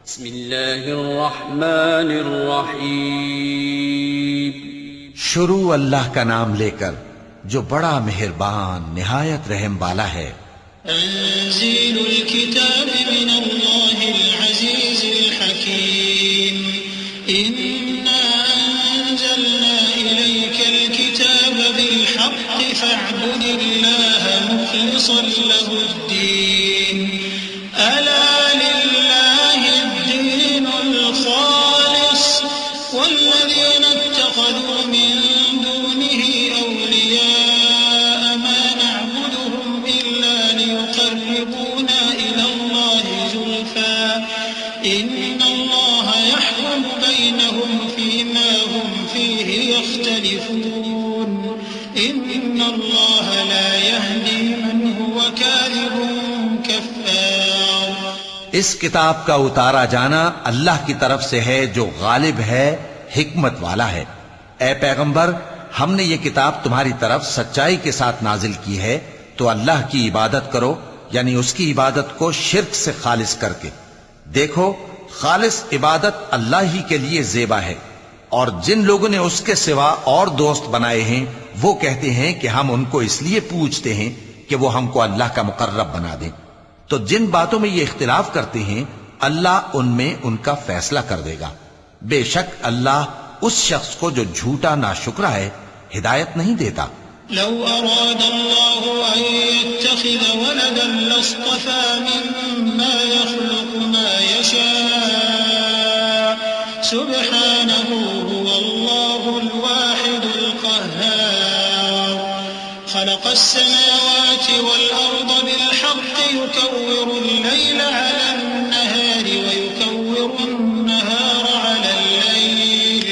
بسم اللہ الرحمن الرحیم. شروع اللہ کا نام لے کر جو بڑا مہربان نہایت رحم والا ہے. تنزيل الكتاب من الله العزيز الحكيم. إنا أنزلنا إليك الكتاب بالحق فاعبد الله مخلصا له الدين. ألا لله الدين الخالص والذين اتخذوا من دونه أولياء ما نعبدهم إلا ليقربونا إلى الله زلفى إن الله يحكم بينهم فيما هم فيه يختلفون إن الله لا يهدي من هو كاذب كفار. اس کتاب کا اتارا جانا اللہ کی طرف سے ہے جو غالب ہے حکمت والا ہے. اے پیغمبر ہم نے یہ کتاب تمہاری طرف سچائی کے ساتھ نازل کی ہے تو اللہ کی عبادت کرو یعنی اس کی عبادت کو شرک سے خالص کر کے. دیکھو خالص عبادت اللہ ہی کے لیے زیبا ہے اور جن لوگوں نے اس کے سوا اور دوست بنائے ہیں وہ کہتے ہیں کہ ہم ان کو اس لیے پوچھتے ہیں کہ وہ ہم کو اللہ کا مقرب بنا دیں. تو جن باتوں میں یہ اختلاف کرتے ہیں اللہ ان میں ان کا فیصلہ کر دے گا. بے شک اللہ اس شخص کو جو جھوٹا ناشکرا ہے ہدایت نہیں دیتا. لو أراد الله أن يتخذ ولدا لاصطفى مما يخلق ما يشاء سبحانه هو الله الواحد القهار. خلق السماوات والأرض بالحق يكور الليل على النهار ويكور النهار على الليل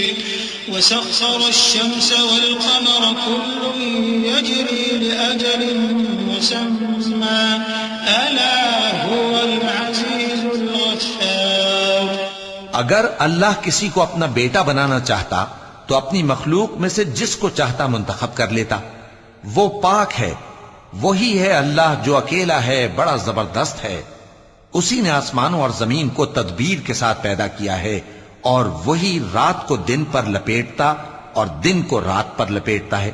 وسخر الشمس والقمر كل يجري لأجل مسمى ألا هو العزيز الغفار. اگر اللہ کسی کو اپنا بیٹا بنانا چاہتا تو اپنی مخلوق میں سے جس کو چاہتا منتخب کر لیتا. وہ پاک ہے، وہی ہے اللہ جو اکیلا ہے، بڑا زبردست ہے. اسی نے آسمانوں اور زمین کو تدبیر کے ساتھ پیدا کیا ہے اور وہی رات کو دن پر لپیٹتا اور دن کو رات پر لپیٹتا ہے.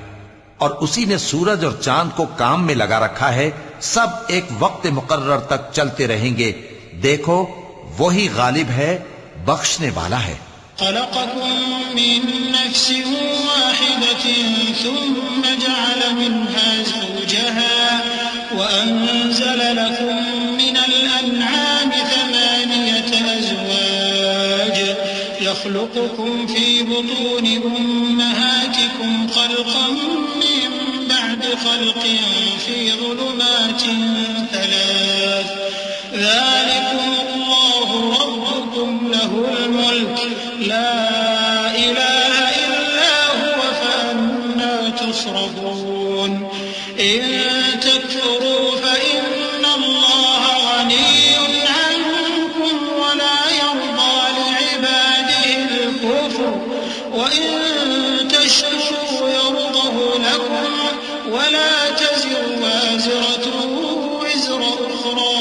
اور اسی نے سورج اور چاند کو کام میں لگا رکھا ہے، سب ایک وقت مقرر تک چلتے رہیں گے. دیکھو وہی غالب ہے، بخشنے والا ہے. خلقكم من نفس واحدة ثم جعل منها زوجها وأنزل لكم من الأنعام 8 أزواج يخلقكم في بطون أمهاتكم خلقا من بعد خلق في ظلمات 3 ذلكم الله ربكم له الملك لا إله إلا هو فأنا تصرفون. إن تكفروا فإن الله غني عنكم ولا يرضى لعباده الكفر وإن تشكروا يرضه لكم ولا تزر وازرة وزر أخرى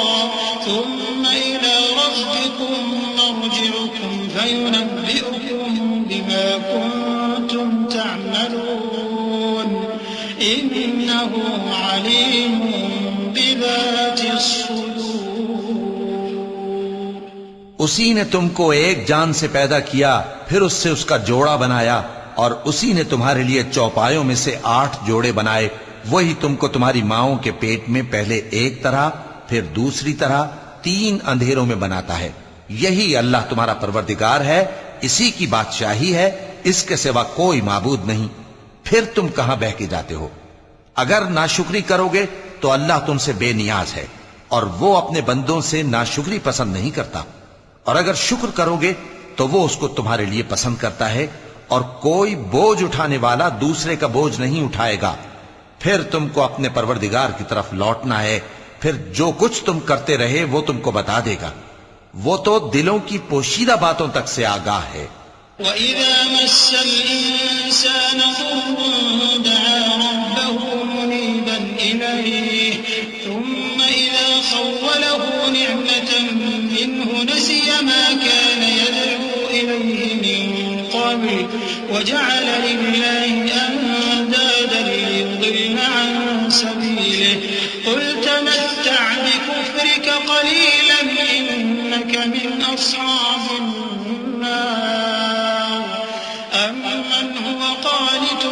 ثم إلى ربكم مرجعكم فينبئكم بما كنتم تعملون إنه عليم بذات الصدور. اسی نے تم کو ایک جان سے پیدا کیا پھر اس سے اس کا جوڑا بنایا اور اسی نے تمہارے لیے چوپایوں میں سے 8 جوڑے بنائے. وہی تم کو تمہاری ماؤں کے پیٹ میں پہلے ایک طرح پھر دوسری طرح 3 اندھیروں میں بناتا ہے. یہی اللہ تمہارا پروردگار ہے، اسی کی بادشاہی ہے، اس کے سوا کوئی معبود نہیں. پھر تم کہاں بہ کے جاتے ہو؟ اگر ناشکری کرو گے تو اللہ تم سے بے نیاز ہے اور وہ اپنے بندوں سے ناشکری پسند نہیں کرتا. اور اگر شکر کرو گے تو وہ اس کو تمہارے لیے پسند کرتا ہے اور کوئی بوجھ اٹھانے والا دوسرے کا بوجھ نہیں اٹھائے گا. پھر تم کو اپنے پروردگار کی طرف لوٹنا ہے، پھر جو کچھ تم کرتے رہے وہ تم کو بتا دے گا. وہ تو دلوں کی پوشیدہ باتوں تک سے آگاہ ہے. وَإِذَا مَسَّ الْإِنسَانَ ضُرٌّ دَعَا رَبَّهُ مُنِيبًا إِلَيْهِ ثُمَّ إِذَا خَوَّلَهُ نِعْمَةً مِّنْهُ نَسِيَ مَا كان يدعو إليه من قبل وجعل لله أندادا ليضل عن سبيله قل تمتع بكفرك قليلا إنك من أصحاب النار أمن هو قانت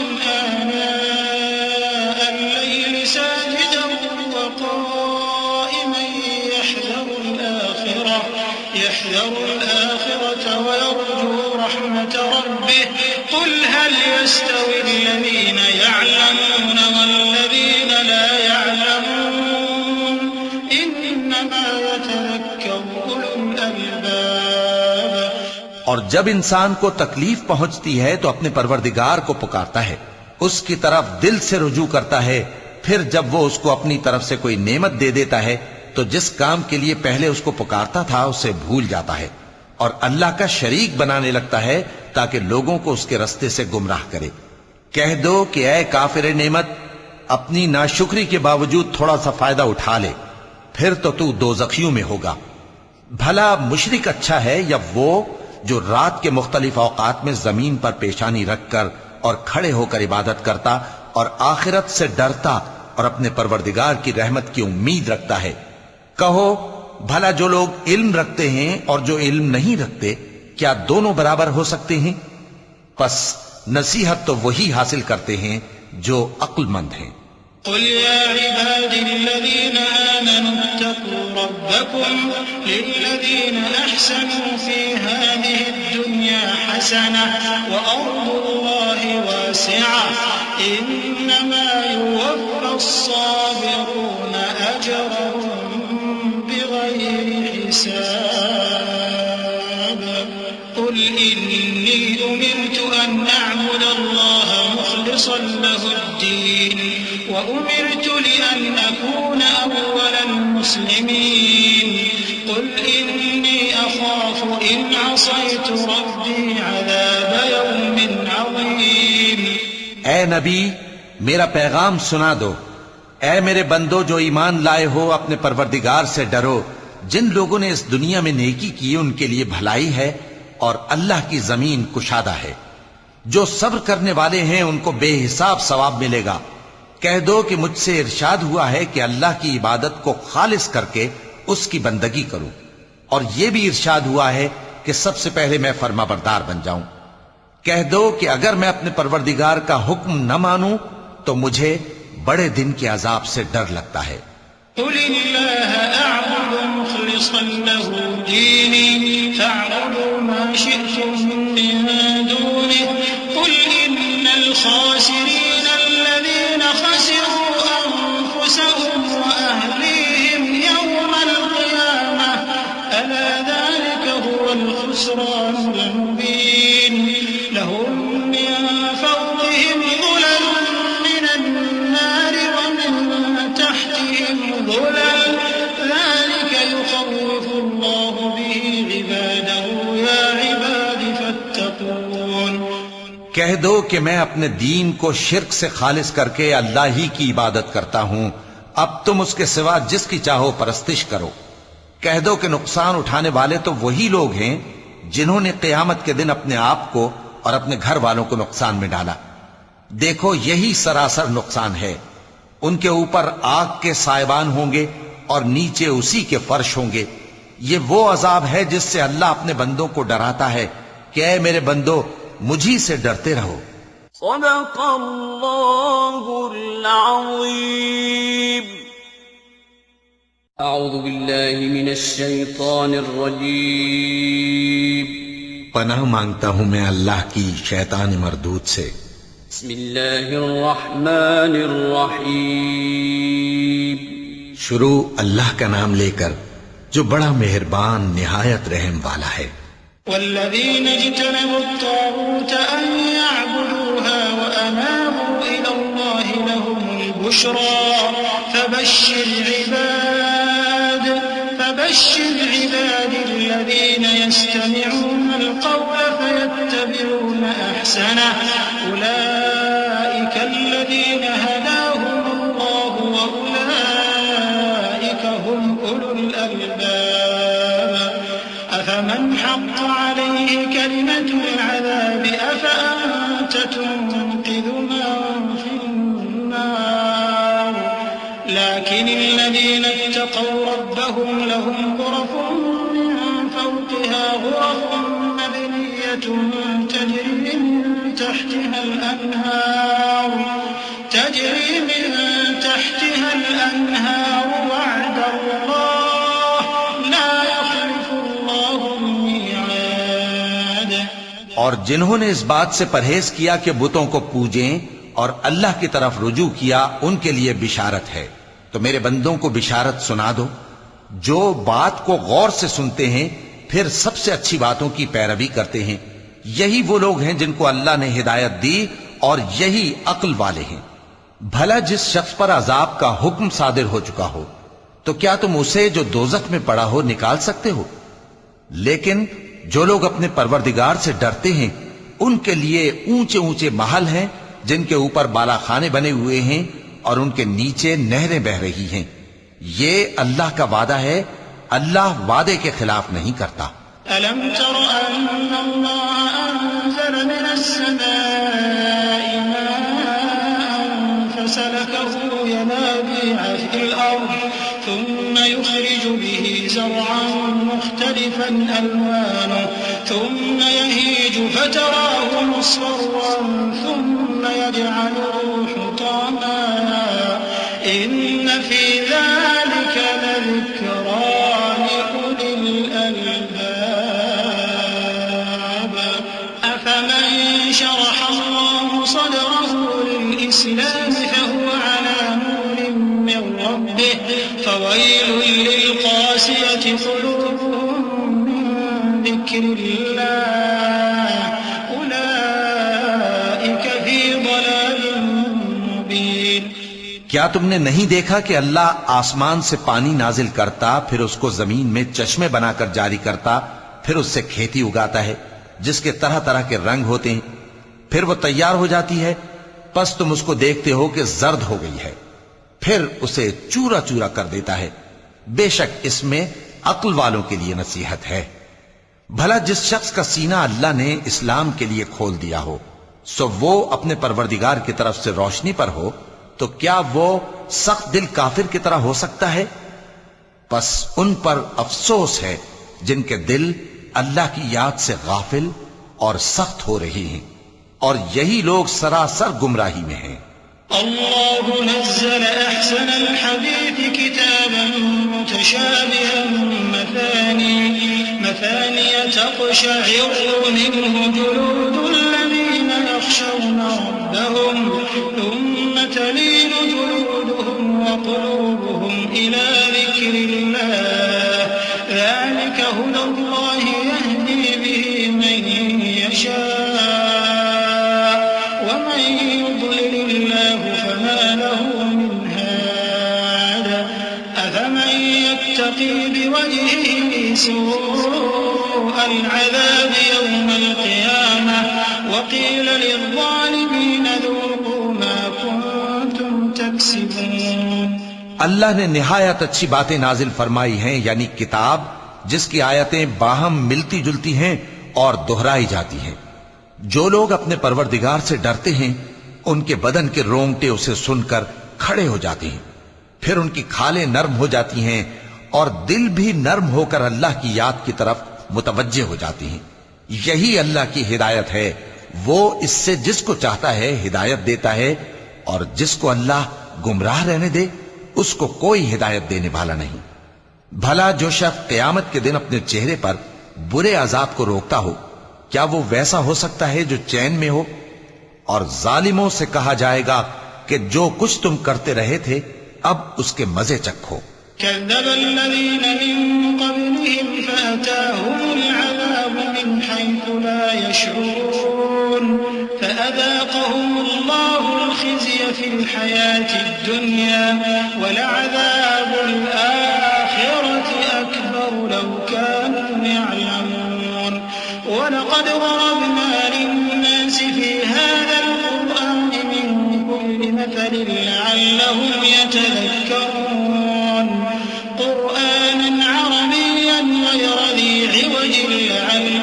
آناء الليل ساجدا وقائما يحذر الآخرة ويرجو رحمة ربه قل هل يستوي الذين يعلمون والذين لا يعلمون إنما يتذكر أولو الألباب. اور جب انسان کو تکلیف پہنچتی ہے تو اپنے پروردگار کو پکارتا ہے، اس کی طرف دل سے رجوع کرتا ہے، پھر جب وہ اس کو اپنی طرف سے کوئی نعمت دے دیتا ہے تو جس کام کے لیے پہلے اس کو پکارتا تھا اسے بھول جاتا ہے اور اللہ کا شریک بنانے لگتا ہے تاکہ لوگوں کو اس کے رستے سے گمراہ کرے. کہہ دو کہ اے کافر نعمت، اپنی ناشکری کے باوجود تھوڑا سا فائدہ اٹھا لے، پھر تو دوزخیوں میں ہوگا. بھلا مشرک اچھا ہے یا وہ جو رات کے مختلف اوقات میں زمین پر پیشانی رکھ کر اور کھڑے ہو کر عبادت کرتا اور آخرت سے ڈرتا اور اپنے پروردگار کی رحمت کی امید رکھتا ہے. کہو بھلا جو لوگ علم رکھتے ہیں اور جو علم نہیں رکھتے کیا دونوں برابر ہو سکتے ہیں؟ پس نصیحت تو وہی حاصل کرتے ہیں جو عقل مند ہیں. قل يا عبادي الذين آمنوا اتقوا ربكم للذين أحسنوا في هذه الدنيا حسنة وأرض الله واسعة إنما يوفى الصابرون أجرهم بغير حساب. قل إني أمرت أن أعبد الله مخلصا له الدين وأمرت لأن أكون أول المسلمين. قل إني أخاف إن عصيت ربي عذاب يوم عظيم. اے نبی میرا پیغام سنا دو. اے میرے بندو جو ایمان لائے ہو اپنے پروردگار سے ڈرو. جن لوگوں نے اس دنیا میں نیکی کی ان کے لیے بھلائی ہے اور اللہ کی زمین کشادہ ہے. جو صبر کرنے والے ہیں ان کو بے حساب ثواب ملے گا. کہہ دو کہ مجھ سے ارشاد ہوا ہے کہ اللہ کی عبادت کو خالص کر کے اس کی بندگی کروں، اور یہ بھی ارشاد ہوا ہے کہ سب سے پہلے میں فرما بردار بن جاؤں. کہہ دو کہ اگر میں اپنے پروردگار کا حکم نہ مانوں تو مجھے بڑے دن کے عذاب سے ڈر لگتا ہے. قل الله أعبد مخلصا له ديني فاعبدوا ما شئتم من دونه قل إن الخاسرين الذين خسروا أنفسهم وأهليهم يوم القيامة ألا ذلك هو الخسران المبين. لهم من فوقهم ظلل من النار ومن تحتهم ظلل ذلك يخوف الله به عباده يا عباد فاتقون. کہہ دو کہ میں اپنے دین کو شرک سے خالص کر کے اللہ ہی کی عبادت کرتا ہوں، اب تم اس کے سوا جس کی چاہو پرستش کرو. کہہ دو کہ نقصان اٹھانے والے تو وہی لوگ ہیں جنہوں نے قیامت کے دن اپنے آپ کو اور اپنے گھر والوں کو نقصان میں ڈالا. دیکھو یہی سراسر نقصان ہے. ان کے اوپر آگ کے سائبان ہوں گے اور نیچے اسی کے فرش ہوں گے. یہ وہ عذاب ہے جس سے اللہ اپنے بندوں کو ڈراتا ہے کہ اے میرے بندو مجھی سے ڈرتے رہو. صدق اللہ العظیم. اعوذ باللہ من الشیطان الرجیم. پناہ مانگتا ہوں میں اللہ کی شیطان مردود سے. بسم اللہ الرحمن الرحیم. شروع اللہ کا نام لے کر جو بڑا مہربان نہایت رحم والا ہے. والذين اجتنبوا الطاغوت أن يعبدوها وأنابوا إلى الله لهم البشرى فبشر عباد الذين يستمعون القول فيتبعون أحسنه أولئك الذين هداهم الله وأولئك هم أولو الألباب. أفمن حق عليه كلمة العذاب أفأنت تنقذ من في النار لكن الذين اتقوا ربهم لهم غرف من فوقها غرف مبنية تجري من تحتها الأنهار وعد الله لا يخلف الله الميعاد. اور جنہوں نے اس بات سے پرہیز کیا کہ بتوں کو پوجیں اور اللہ کی طرف رجوع کیا ان کے لیے بشارت ہے. تو میرے بندوں کو بشارت سنا دو جو بات کو غور سے سنتے ہیں پھر سب سے اچھی باتوں کی پیروی کرتے ہیں. یہی وہ لوگ ہیں جن کو اللہ نے ہدایت دی اور یہی عقل والے ہیں. بھلا جس شخص پر عذاب کا حکم صادر ہو چکا ہو تو کیا تم اسے جو دوزخ میں پڑا ہو نکال سکتے ہو؟ لیکن جو لوگ اپنے پروردگار سے ڈرتے ہیں ان کے لیے اونچے اونچے محل ہیں جن کے اوپر بالا خانے بنے ہوئے ہیں اور ان کے نیچے نہریں بہ رہی ہیں. یہ اللہ کا وعدہ ہے، اللہ وعدے کے خلاف نہیں کرتا. ألم تر أن الله أنزل من السماء ماء فسلكه ينابيع في الأرض ثم يخرج به زرعا مختلفا ألوانه ثم يهيج فتراه مصفرا ثم يجعله حطاما إن في ذلك لذكرى لأولي الألباب. أفمن شرح الله صدره للإسلام فهو على نور من ربه فويل للقاسية قلوبهم من ذكر الله أولئك في ضلال مبين. کیا تم نے نہیں دیکھا کہ اللہ آسمان سے پانی نازل کرتا پھر اس کو زمین میں چشمے بنا کر جاری کرتا پھر اس سے کھیتی اگاتا ہے جس کے طرح طرح کے رنگ ہوتے ہیں پھر وہ تیار ہو جاتی ہے پس تم اس کو دیکھتے ہو کہ زرد ہو گئی ہے پھر اسے چورا چورا کر دیتا ہے. بے شک اس میں عقل والوں کے لیے نصیحت ہے. بھلا جس شخص کا سینہ اللہ نے اسلام کے لیے کھول دیا ہو سو وہ اپنے پروردگار کی طرف سے روشنی پر ہو تو کیا وہ سخت دل کافر کی طرح ہو سکتا ہے؟ پس ان پر افسوس ہے جن کے دل اللہ کی یاد سے غافل اور سخت ہو رہی ہیں اور یہی لوگ سراسر گمراہی میں ہیں. الله نزل أحسن الحديث كتابا متشابها مثاني تقشعر منه جلود الذين يخشون ربهم ثم تلين جلودهم وقلوبهم إلى ذكر الله ذلك هدى الله يهدي به من يشاء ومن يضلل الله فما له من هاد أفمن يتقي بوجهه سوء العذاب يوم القيامة وقيل للظالمين ذوقوا ما كنتم تكسبون. اللہ نے نہایت اچھی باتیں نازل فرمائی ہیں یعنی کتاب جس کی آیتیں باہم ملتی جلتی ہیں اور دہرائی جاتی ہیں. جو لوگ اپنے پروردگار سے ڈرتے ہیں ان کے بدن کے رونگٹے اسے سن کر کھڑے ہو جاتے ہیں پھر ان کی کھالیں نرم ہو جاتی ہیں اور دل بھی نرم ہو کر اللہ کی یاد کی طرف متوجہ ہو جاتی ہیں. یہی اللہ کی ہدایت ہے، وہ اس سے جس کو چاہتا ہے ہدایت دیتا ہے اور جس کو اللہ گمراہ رہنے دے اس کو کوئی ہدایت دینے والا نہیں. بھلا جو شخص قیامت کے دن اپنے چہرے پر برے عذاب کو روکتا ہو کیا وہ ویسا ہو سکتا ہے جو چین میں ہو؟ اور ظالموں سے کہا جائے گا کہ جو کچھ تم کرتے رہے تھے اب اس کے مزے چکھو. كذب الذين من قبلهم فأتاهم العذاب من حيث لا يشعرون فأذاقهم الله الخزي في الحياة الدنيا ولعذاب الآخرة أكبر لو كانوا يعلمون. ولقد ضربنا للناس في هذا القرآن من كل مثل لعلهم يتذكرون قرآنا عربيا غير ذي عوج لعلهم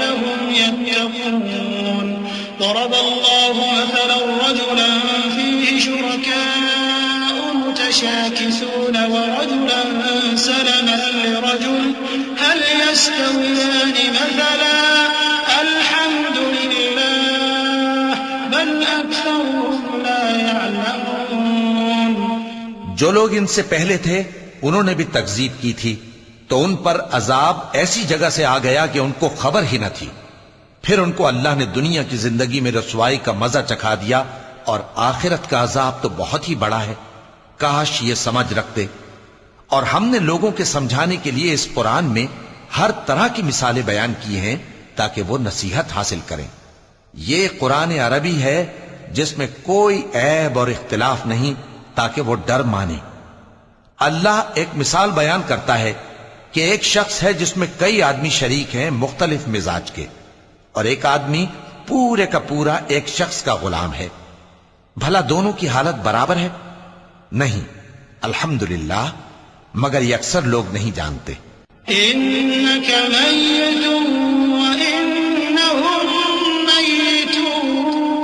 ضرب الله مثلا رجلا فيه شركاء متشاكسون ورجلا سلما لرجل هل يستويان مثلا الحمد لله بل أكثرهم لا يعلمون. جو لوگ ان سے پہلے تھے انہوں نے بھی تکذیب کی تھی تو ان پر عذاب ایسی جگہ سے آ گیا کہ ان کو خبر ہی نہ تھی. پھر ان کو اللہ نے دنیا کی زندگی میں رسوائی کا مزہ چکھا دیا اور آخرت کا عذاب تو بہت ہی بڑا ہے. کاش یہ سمجھ رکھتے. اور ہم نے لوگوں کے سمجھانے کے لیے اس قرآن میں ہر طرح کی مثالیں بیان کی ہیں تاکہ وہ نصیحت حاصل کریں. یہ قرآن عربی ہے جس میں کوئی عیب اور اختلاف نہیں تاکہ وہ ڈر مانے. اللہ ایک مثال بیان کرتا ہے کہ ایک شخص ہے جس میں کئی آدمی شریک ہیں مختلف مزاج کے، اور ایک آدمی پورے کا پورا ایک شخص کا غلام ہے. بھلا دونوں کی حالت برابر ہے؟ نہیں، الحمدللہ، مگر یہ اکثر لوگ نہیں جانتے. إنك ميت وإنهم ميتون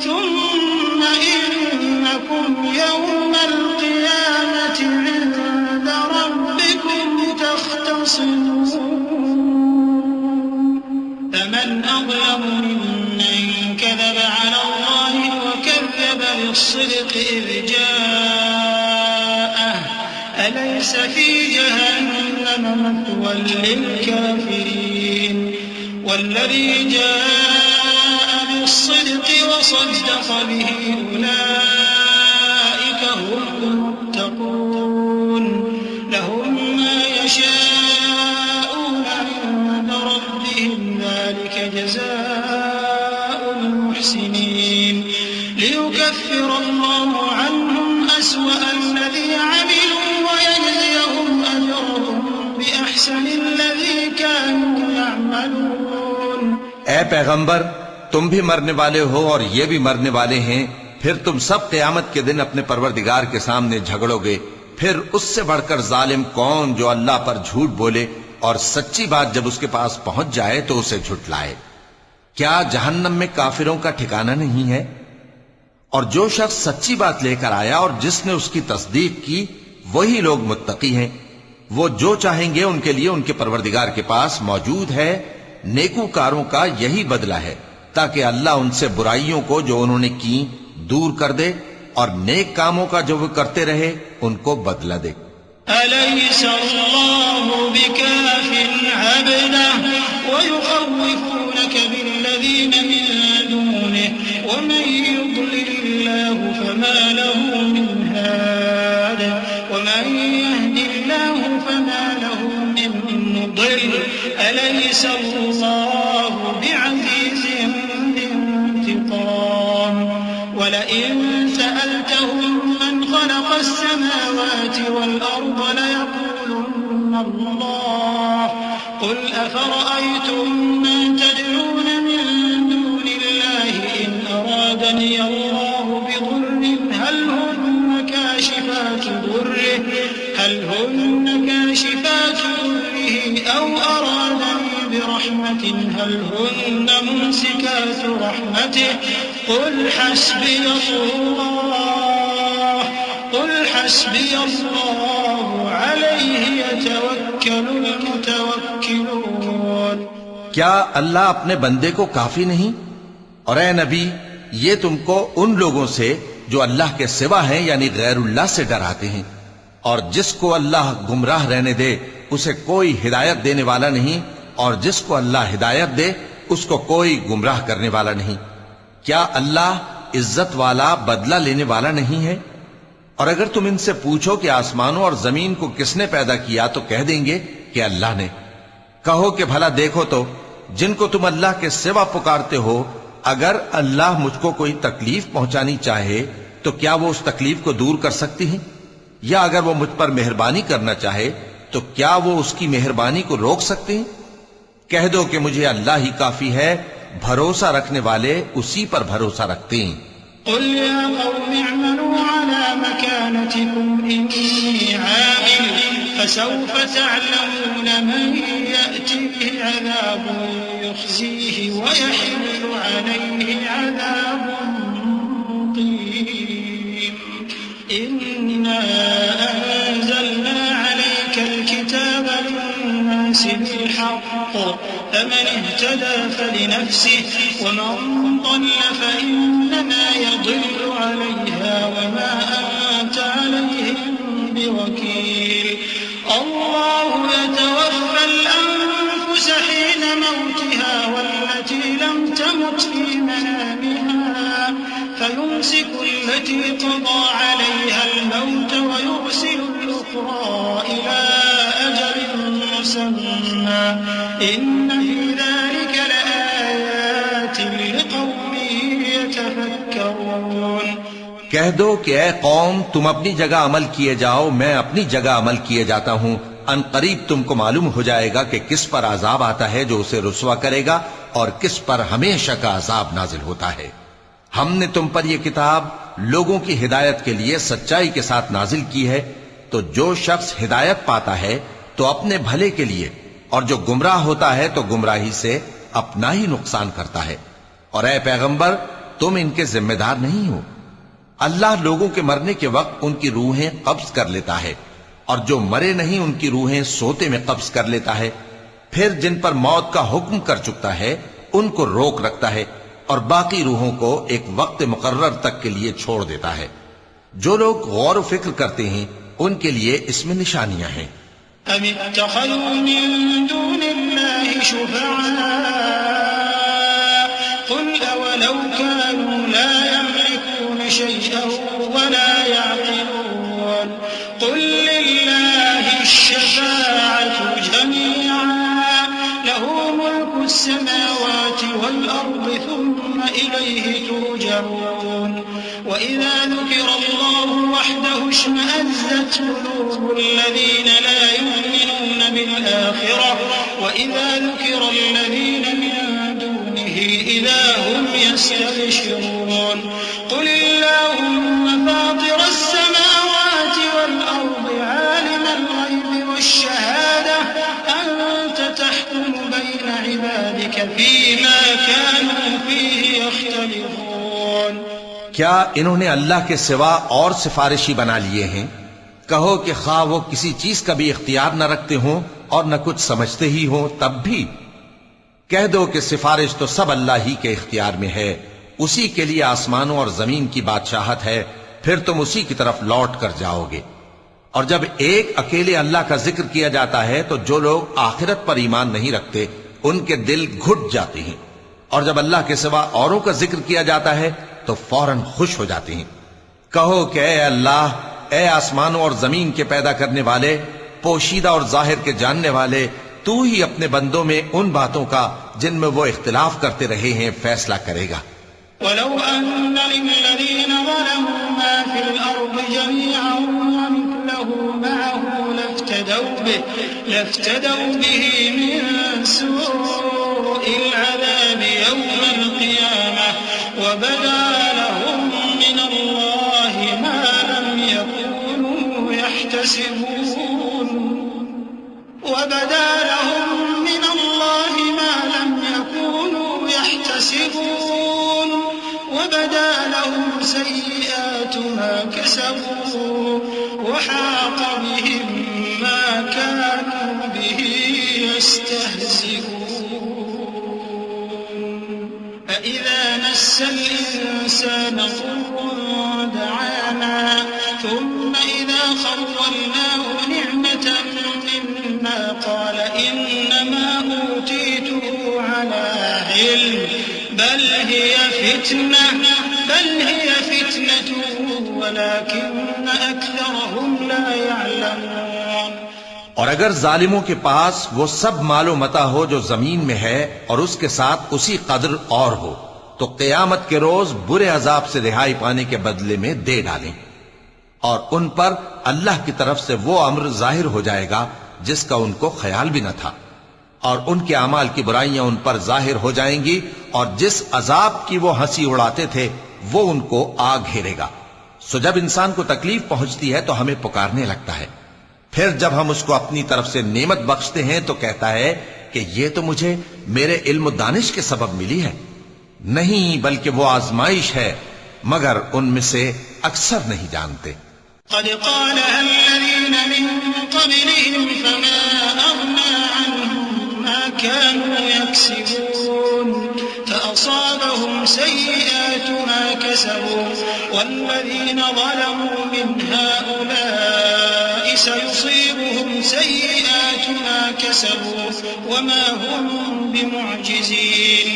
ثم إنكم يوم القيامة عند ربكم تختصمون. فمن أظلم ممن كذب على الله وكذب بالصدق إذ جاءه أليس في جهنم مثوى للكافرين. والذي جاء بالصدق وصدق به أولئك هم المتقون. لهم ما يشاءون عند ربهم ذلك جزاء المحسنين. ليكفر الله عنهم أسوأ الذي عملوا ويجزيهم أجرهم بأحسن الذي كانوا يعملون. اے پیغمبر، تم بھی مرنے والے ہو اور یہ بھی مرنے والے ہیں. پھر تم سب قیامت کے دن اپنے پروردگار کے سامنے جھگڑو گے. پھر اس سے بڑھ کر ظالم کون جو اللہ پر جھوٹ بولے اور سچی بات جب اس کے پاس پہنچ جائے تو اسے جھٹلائے. کیا جہنم میں کافروں کا ٹھکانہ نہیں ہے؟ اور جو شخص سچی بات لے کر آیا اور جس نے اس کی تصدیق کی وہی لوگ متقی ہیں. وہ جو چاہیں گے ان کے لیے ان کے پروردگار کے پاس موجود ہے. نیکوکاروں کا یہی بدلہ ہے تاکہ اللہ ان سے برائیوں کو جو انہوں نے کی دور کر دے اور نیک کاموں کا جو وہ کرتے رہے ان کو بدلہ دے. أليس الله بكاف عبده ويخوفونك بالذين من دونه ومن يضلل الله فما له من هاد ومن يهد الله فما له من مضل. أليس الله بعزيز ذي انتقام. ولئن سألتهم من خلق السماوات والأرض ليقولن الله. قل أفرأيتم ما تدعون من دون الله إن أرادني الله بضر هل هن كاشفات ضره أو أرادني برحمة هل هن ممسكات رحمته. قل حسبي الله عليه يتوكل المتوكلون. کیا اللہ اپنے بندے کو کافی نہیں؟ اور اے نبی، یہ تم کو ان لوگوں سے جو اللہ کے سوا ہیں یعنی غیر اللہ سے ڈراتے ہیں. اور جس کو اللہ گمراہ رہنے دے اسے کوئی ہدایت دینے والا نہیں، اور جس کو اللہ ہدایت دے اس کو کوئی گمراہ کرنے والا نہیں. کیا اللہ عزت والا بدلہ لینے والا نہیں ہے؟ اور اگر تم ان سے پوچھو کہ آسمانوں اور زمین کو کس نے پیدا کیا تو کہہ دیں گے کہ اللہ نے. کہو کہ بھلا دیکھو تو جن کو تم اللہ کے سوا پکارتے ہو، اگر اللہ مجھ کو کوئی تکلیف پہنچانی چاہے تو کیا وہ اس تکلیف کو دور کر سکتی ہیں؟ یا اگر وہ مجھ پر مہربانی کرنا چاہے تو کیا وہ اس کی مہربانی کو روک سکتے ہیں؟ کہہ دو کہ مجھے اللہ ہی کافی ہے، بھروسہ رکھنے والے اسی پر بھروسہ رکھتے ہیں. قل يا قوم اعملوا على مكانتكم إني عامل فسوف تعلمون من يأتيه عذاب يخزيه ويحل عليه عذاب مقيم إنا أنزلنا عليك الكتاب للناس بالحق فمن اهتدى فلنفسه ومن ضل فإنما يضل عليها وما أنت عليهم بوكيل الله يتوفى الأنفس حين موتها والتي لم تمت في منامها فيمسك التي قضى عليها الموت ويرسل الأخرى إلى أجل مسمى إن في ذلك لآيات لقوم يتفكرون کہہ دو کہ اے قوم تم اپنی جگہ عمل کیے جاؤ میں اپنی جگہ عمل کیے جاتا ہوں ان قریب تم کو معلوم ہو جائے گا کہ کس پر عذاب آتا ہے جو اسے رسوا کرے گا اور کس پر ہمیشہ کا عذاب نازل ہوتا ہے ہم نے تم پر یہ کتاب لوگوں کی ہدایت کے لیے سچائی کے ساتھ نازل کی ہے تو جو شخص ہدایت پاتا ہے تو اپنے بھلے کے لیے اور جو گمراہ ہوتا ہے تو گمراہی سے اپنا ہی نقصان کرتا ہے اور اے پیغمبر تم ان کے ذمہ دار نہیں ہو اللہ لوگوں کے مرنے کے وقت ان کی روحیں قبض کر لیتا ہے اور جو مرے نہیں ان کی روحیں سوتے میں قبض کر لیتا ہے پھر جن پر موت کا حکم کر چکتا ہے ان کو روک رکھتا ہے اور باقی روحوں کو ایک وقت مقرر تک کے لیے چھوڑ دیتا ہے جو لوگ غور و فکر کرتے ہیں ان کے لیے اس میں نشانیاں ہیں أم اتخذوا من دون الله شفعاء قل أولو كانوا لا يملكون شيئا ولا يعقلون قل لله الشفاعة جميعا له ملك السماوات والأرض ثم إليه ترجعون وإذا ذكر الله وحده اشمأزت قلوب الذين لا يؤمنون بالآخرة وإذا ذكر الذين من دونه إذا هم يستبشرون قل اللهم فاطر السماوات والأرض عالم الغيب والشهادة أنت تحكم بين عبادك فيما كانوا فيه يختلفون کیا انہوں نے اللہ کے سوا اور سفارشی بنا لیے ہیں کہو کہ خواہ وہ کسی چیز کا بھی اختیار نہ رکھتے ہوں اور نہ کچھ سمجھتے ہی ہوں تب بھی کہہ دو کہ سفارش تو سب اللہ ہی کے اختیار میں ہے اسی کے لیے آسمانوں اور زمین کی بادشاہت ہے پھر تم اسی کی طرف لوٹ کر جاؤ گے اور جب ایک اکیلے اللہ کا ذکر کیا جاتا ہے تو جو لوگ آخرت پر ایمان نہیں رکھتے ان کے دل گھٹ جاتے ہیں اور جب اللہ کے سوا اوروں کا ذکر کیا جاتا ہے تو فوراً خوش ہو جاتے ہیں کہو کہ اے اللہ اے آسمانوں اور زمین کے پیدا کرنے والے پوشیدہ اور ظاہر کے جاننے والے تو ہی اپنے بندوں میں ان باتوں کا جن میں وہ اختلاف کرتے رہے ہیں فیصلہ کرے گا ولو أن للذين ظلموا ما في الأرض جميعا ومثله معه لافتدوا به من سوء العذاب يوم القيامة وبدا لهم من الله ما لم يكونوا يحتسبون وبدا لهم من الله ما لم يكونوا يحتسبون وبدا لهم سيئات ما كسبوا وحاق بهم ما كانوا به يستهزئون فإذا مس الإنسان ضر دعانا ثم إذا خولناه نعمة منا قال إنما أوتيته على علم بل هي فتنة ولكن أكثرهم لا يعلمون اور اگر ظالموں کے پاس وہ سب مال و متاع ہو جو زمین میں ہے اور اس کے ساتھ اسی قدر اور ہو تو قیامت کے روز برے عذاب سے رہائی پانے کے بدلے میں دے ڈالیں اور ان پر اللہ کی طرف سے وہ امر ظاہر ہو جائے گا جس کا ان کو خیال بھی نہ تھا اور ان کے اعمال کی برائیاں ان پر ظاہر ہو جائیں گی اور جس عذاب کی وہ ہنسی اڑاتے تھے وہ ان کو آ گھیرے گا سو جب انسان کو تکلیف پہنچتی ہے تو ہمیں پکارنے لگتا ہے پھر جب ہم اس کو اپنی طرف سے نعمت بخشتے ہیں تو کہتا ہے کہ کہ یہ تو مجھے میرے علم و دانش کے سبب ملی ہے؟ نہیں، بلکہ وہ آزمائش ہے، مگر ان میں سے اکثر نہیں جانتے۔ قد قالها الذين من قبلهم فما أغنى عنهم ما كانوا يكسبون فأصابهم سيئات ما كسبوا والذين ظلموا من هؤلاء سيصيبهم سيئات ما كسبوا وما هم بمعجزين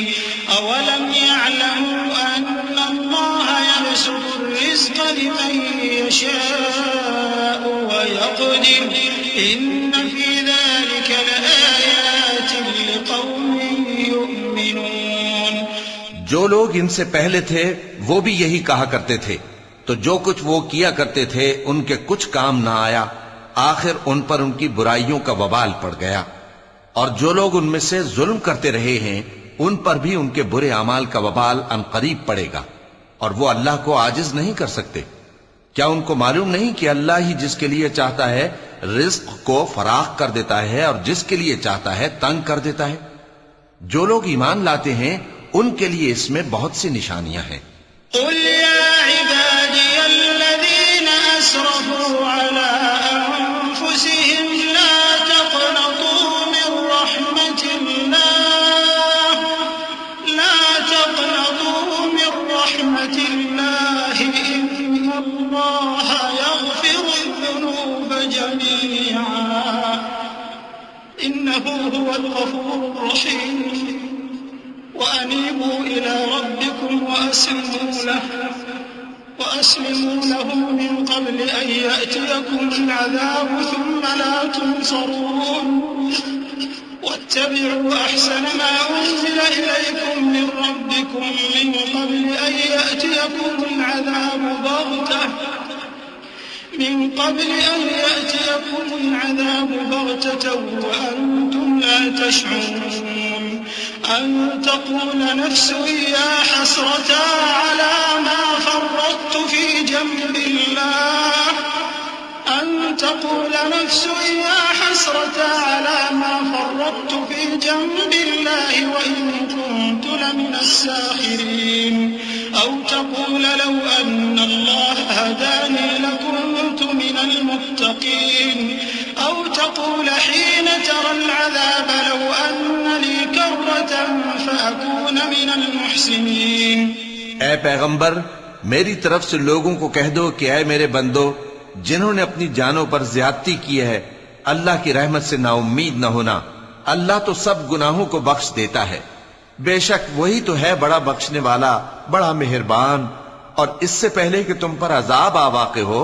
أولم يعلموا أن الله يبسط الرزق لمن يشاء ويقدر إن في ذلك لآيات لقوم يؤمنون۔ جو لوگ ان سے پہلے تھے وہ بھی یہی کہا کرتے تھے، تو جو کچھ وہ کیا کرتے تھے ان کے کچھ کام نہ آیا، آخر ان پر ان کی برائیوں کا وبال پڑ گیا۔ اور جو لوگ ان میں سے ظلم کرتے رہے ہیں ان پر بھی ان کے برے اعمال کا وبال عنقریب پڑے گا، اور وہ اللہ کو عاجز نہیں کر سکتے۔ کیا ان کو معلوم نہیں کہ اللہ ہی جس کے لیے چاہتا ہے رزق کو فراخ کر دیتا ہے اور جس کے لیے چاہتا ہے تنگ کر دیتا ہے؟ جو لوگ ایمان لاتے ہیں ان کے لیے اس میں بہت سی نشانیاں ہیں۔ قل يا عبادي الذين أسرفوا على أنفسهم لا تقنطوا من رحمة الله إن الله يغفر الذنوب جميعا إنه هو الغفور الرحيم وأنيبوا إلى ربكم وأسلموا له من قبل أن يأتيكم العذاب ثم لا تنصرون واتبعوا أحسن ما أنزل إليكم من ربكم من قبل أن يأتيكم العذاب بغتة وأنتم لا تشعرون أن تقول نفس يا حسرة على ما فرطت في جنب الله أن تقول نفس يا حسرة على ما فرطت في جنب الله وإن كنت لمن الساخرين أو تقول لو أن الله هداني لكنت من المتقين أو تقول حين ترى العذاب لو أن لي كرة فأكون من المحسنين۔ اے پیغمبر، میری طرف سے لوگوں کو کہہ دو کہ اے میرے بندو، جنہوں نے اپنی جانوں پر زیادتی کی ہے، اللہ کی رحمت سے نا امید نہ ہونا۔ اللہ تو سب گناہوں کو بخش دیتا ہے، بے شک وہی تو ہے بڑا بخشنے والا، بڑا مہربان۔ اور اس سے پہلے کہ تم پر عذاب آ واقع ہو،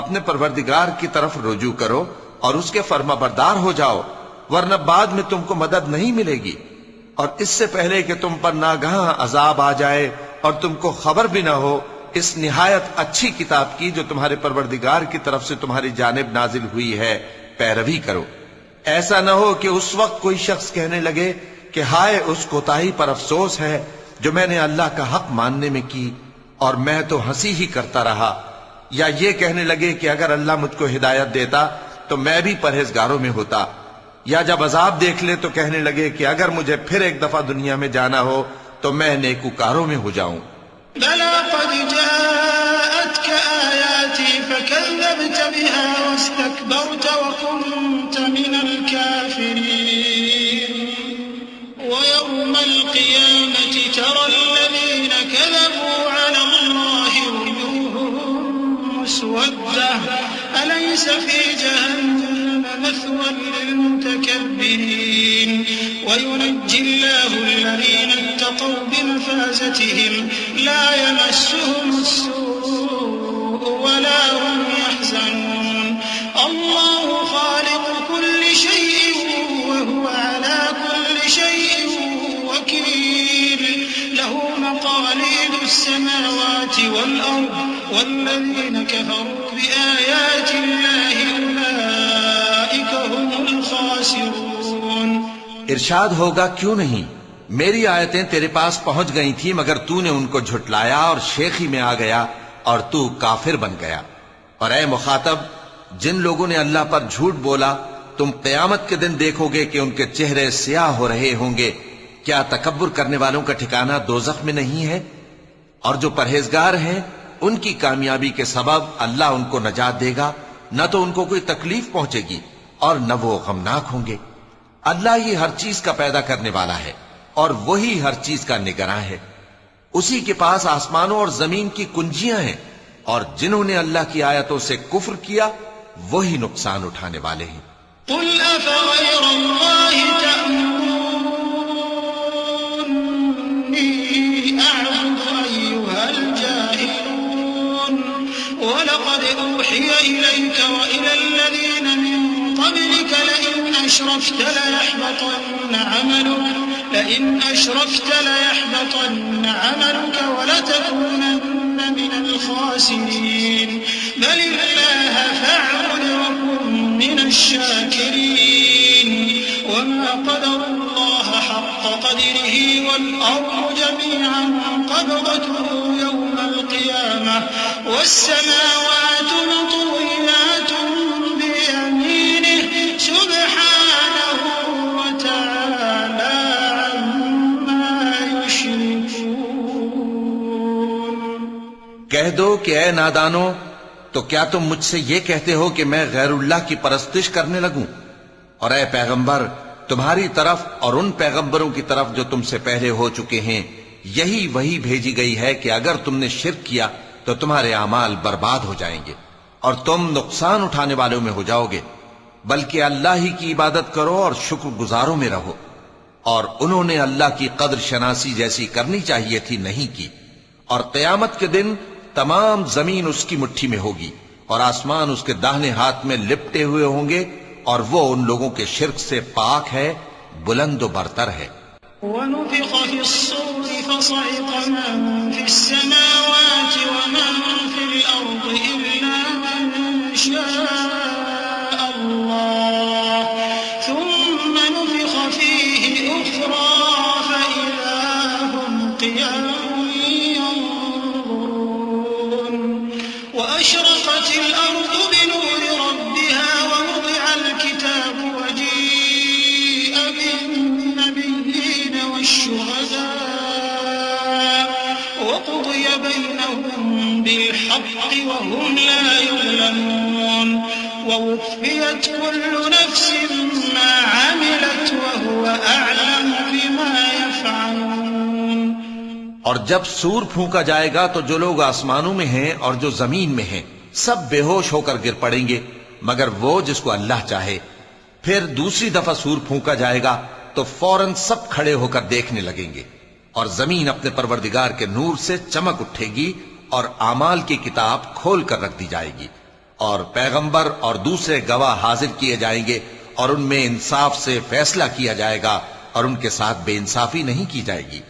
اپنے پروردگار کی طرف رجوع کرو اور اس کے فرما بردار ہو جاؤ، ورنہ بعد میں تم کو مدد نہیں ملے گی۔ اور اس سے پہلے کہ تم پر ناگہاں عذاب آ جائے اور تم کو خبر بھی نہ ہو، اس نہایت اچھی کتاب کی جو تمہارے پروردگار کی طرف سے تمہاری جانب نازل ہوئی ہے پیروی کرو۔ ایسا نہ ہو کہ اس وقت کوئی شخص کہنے لگے کہ ہائے اس کوتاہی پر افسوس ہے جو میں نے اللہ کا حق ماننے میں کی اور میں تو ہنسی ہی کرتا رہا، یا یہ کہنے لگے کہ اگر اللہ مجھ کو ہدایت دیتا تو میں بھی پرہیزگاروں میں ہوتا، یا جب عذاب دیکھ لے تو کہنے لگے کہ اگر مجھے پھر ایک دفعہ دنیا میں جانا ہو تو میں نیکوکاروں میں ہو جاؤں۔ بلى قد جاءتك آياتي فكذبت بها واستكبرت وكنت من الكافرين ويوم القيامة ترى الذين كذبوا على الله وجوههم مسودة أليس في جهنم مثوى للمتكبرين وينجي الله الذين اتقوا بمفازتهم لا يمسهم السوء ولا هم يحزنون الله خالق كل شيء وهو على كل شيء وكيل له مقاليد السماوات والأرض والذين كفروا بآيات الله أولئك هم الخاسرون۔ ارشاد ہوگا کیوں نہیں، میری آیتیں تیرے پاس پہنچ گئی تھی مگر تو نے ان کو جھٹلایا اور شیخی میں آ گیا اور تو کافر بن گیا۔ اور اے مخاطب، جن لوگوں نے اللہ پر جھوٹ بولا تم قیامت کے دن دیکھو گے کہ ان کے چہرے سیاہ ہو رہے ہوں گے. کیا تکبر کرنے والوں کا ٹھکانہ دوزخ میں نہیں ہے؟ اور جو پرہیزگار ہیں ان کی کامیابی کے سبب اللہ ان کو نجات دے گا، نہ تو ان کو کوئی تکلیف پہنچے گی اور نہ وہ غمناک ہوں گے. اللہ ہی ہر چیز کا پیدا کرنے والا ہے اور وہی ہر چیز کا نگراں ہے. اسی کے پاس آسمانوں اور زمین کی کنجیاں ہیں، اور جنہوں نے اللہ کی آیتوں سے کفر کیا وہی نقصان اٹھانے والے ہیں. قل أفغير الله تأمروني أعبد أيها الجاهلون ولقد أوحي إليك وإلى الذين من قبلك لئن أشركت ليحبطن عملك ولتكونن من الخاسرين بل الله فاعبد وكن من الشاكرين وما قدر الله حق قدره والأرض جميعا قبضته يوم القيامة والسماوات مطويات بيمينه سبحانه وتعالى عما يشركون. کہہ دو کہ اے نادانو، تو کیا تم مجھ سے یہ کہتے ہو کہ میں غیر اللہ کی پرستش کرنے لگوں؟ اور اے پیغمبر، تمہاری طرف اور ان پیغمبروں کی طرف جو تم سے پہلے ہو چکے ہیں یہی وہی بھیجی گئی ہے کہ اگر تم نے شرک کیا تو تمہارے اعمال برباد ہو جائیں گے اور تم نقصان اٹھانے والوں میں ہو جاؤ گے. بلکہ اللہ ہی کی عبادت کرو اور شکر گزاروں میں رہو. اور انہوں نے اللہ کی قدر شناسی جیسی کرنی چاہیے تھی نہیں کی. اور قیامت کے دن تمام زمین اس کی مٹھی میں ہوگی اور آسمان اس کے داہنے ہاتھ میں لپٹے ہوئے ہوں گے، اور وہ ان لوگوں کے شرک سے پاک ہے، بلند و برتر ہے. ونفخ في الصور فصعق من في السماوات ومن في الأرض إلا من شاء الله ثم نفخ فيه أخرى فإذا هم قيام ينظرون. وأشرقت الأرض بنور ربها ووضع الكتاب وجيء بالنبيين والشهداء وقضي بينهم بالحق وهم لا يظلمون. ووفيت كل نفس ما عملت وهو أعلم بما يفعلون. اور جب سور پھونکا جائے گا تو جو لوگ آسمانوں میں ہیں اور جو زمین میں ہیں سب بے ہوش ہو کر گر پڑیں گے مگر وہ جس کو اللہ چاہے. پھر دوسری دفعہ سور پھونکا جائے گا تو فوراً سب کھڑے ہو کر دیکھنے لگیں گے، اور زمین اپنے پروردگار کے نور سے چمک اٹھے گی اور اعمال کی کتاب کھول کر رکھ دی جائے گی، اور پیغمبر اور دوسرے گواہ حاضر کیے جائیں گے، اور ان میں انصاف سے فیصلہ کیا جائے گا اور ان کے ساتھ بے انصافی نہیں کی جائے گی.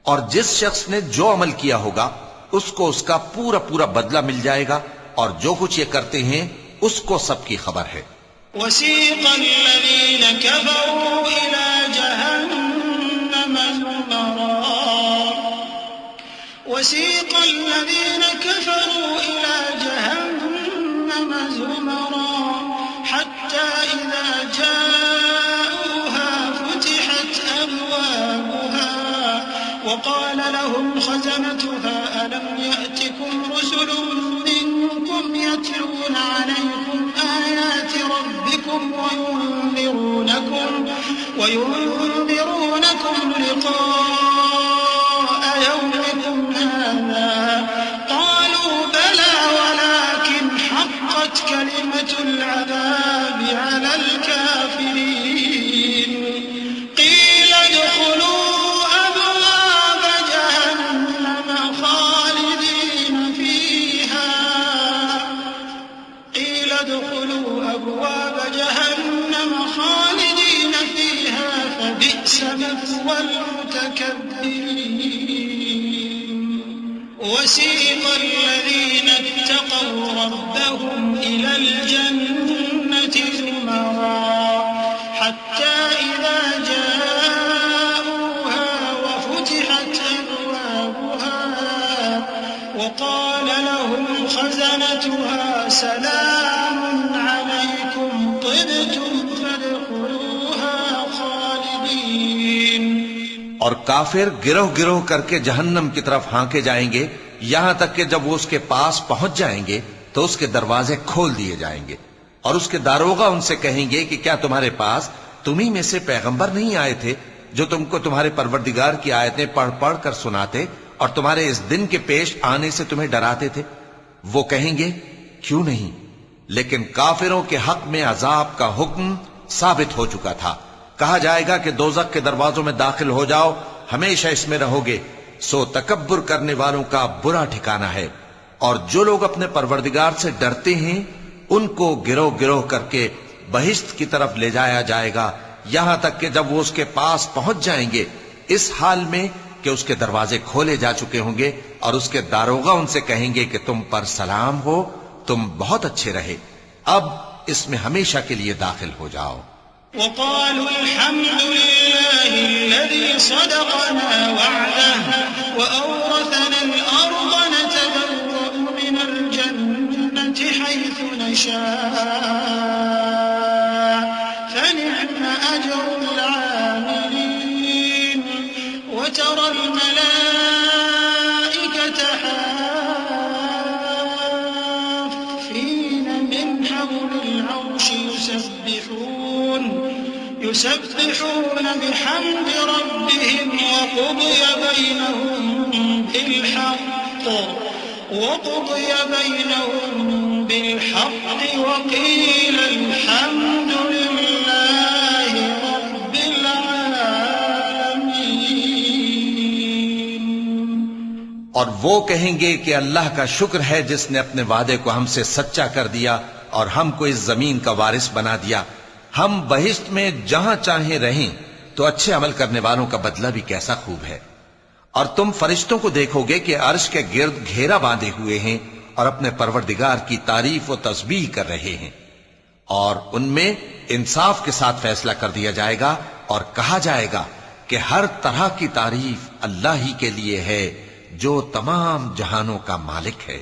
اور جس شخص نے جو عمل کیا ہوگا اس کو اس کا پورا پورا بدلہ مل جائے گا، اور جو کچھ یہ کرتے ہیں اس کو سب کی خبر ہے. وسيق الذين كفروا إلى جهنم زمرا وسيق الذين كفروا إلى جهنم زمرا حتى إذا جاءوها فتحت أبوابها وقال لهم خزنتها ألم يأتكم رسل منكم يتلون عليكم آيات ربكم وينذرونكم لقاء يومكم هذا قالوا بلى ولكن حقت كلمة العذاب على الكافرين قيل ادخلوا أبواب جهنم خالدين فيها قيل ادخلوا أبواب جهنم خالدين فيها فبئس مثوى المتكبرين. وسيق الذين اتقوا ربهم إلى الجنة زمرا حتى إذا جاءوها وفتحت أبوابها وقال لهم خزنتها سلام عليكم طبتم اور کافر گروہ گروہ کر کے جہنم کی طرف ہانکے جائیں گے، یہاں تک کہ جب وہ اس کے پاس پہنچ جائیں گے تو اس کے دروازے کھول دیے جائیں گے، اور اس کے داروغہ ان سے کہیں گے کہ کیا تمہارے پاس تمہیں میں سے پیغمبر نہیں آئے تھے جو تم کو تمہارے پروردگار کی آیتیں پڑھ پڑھ کر سناتے اور تمہارے اس دن کے پیش آنے سے تمہیں ڈراتے تھے؟ وہ کہیں گے کیوں نہیں، لیکن کافروں کے حق میں عذاب کا حکم ثابت ہو چکا تھا۔ کہا جائے گا کہ دوزخ کے دروازوں میں داخل ہو جاؤ، ہمیشہ اس میں رہو گے، سو تکبر کرنے والوں کا برا ٹھکانہ ہے۔ اور جو لوگ اپنے پروردگار سے ڈرتے ہیں ان کو گروہ گروہ کر کے بہشت کی طرف لے جایا جائے گا، یہاں تک کہ جب وہ اس کے پاس پہنچ جائیں گے اس حال میں کہ اس کے دروازے کھولے جا چکے ہوں گے، اور اس کے داروغہ ان سے کہیں گے کہ تم پر سلام ہو، تم بہت اچھے رہے، اب اس میں ہمیشہ کے لیے داخل ہو جاؤ۔ وقالوا الحمد لله الذي صدقنا وعده وأورثنا الأرض نتبوأ من الجنة حيث نشاء فنعم أجر العاملين وترى الملائكة حافين من حول العرش يسبحون بحمد ربهم وقضي بينهم بالحق وقيل الحمد لله رب العالمين۔ اور وہ کہیں گے کہ اللہ کا شکر ہے جس نے اپنے وعدے کو ہم سے سچا کر دیا اور ہم کو اس زمین کا وارث بنا دیا، ہم بہشت میں جہاں چاہیں رہیں، تو اچھے عمل کرنے والوں کا بدلہ بھی کیسا خوب ہے۔ اور تم فرشتوں کو دیکھو گے کہ عرش کے گرد گھیرا باندھے ہوئے ہیں اور اپنے پروردگار کی تعریف و تسبیح کر رہے ہیں، اور ان میں انصاف کے ساتھ فیصلہ کر دیا جائے گا، اور کہا جائے گا کہ ہر طرح کی تعریف اللہ ہی کے لیے ہے جو تمام جہانوں کا مالک ہے۔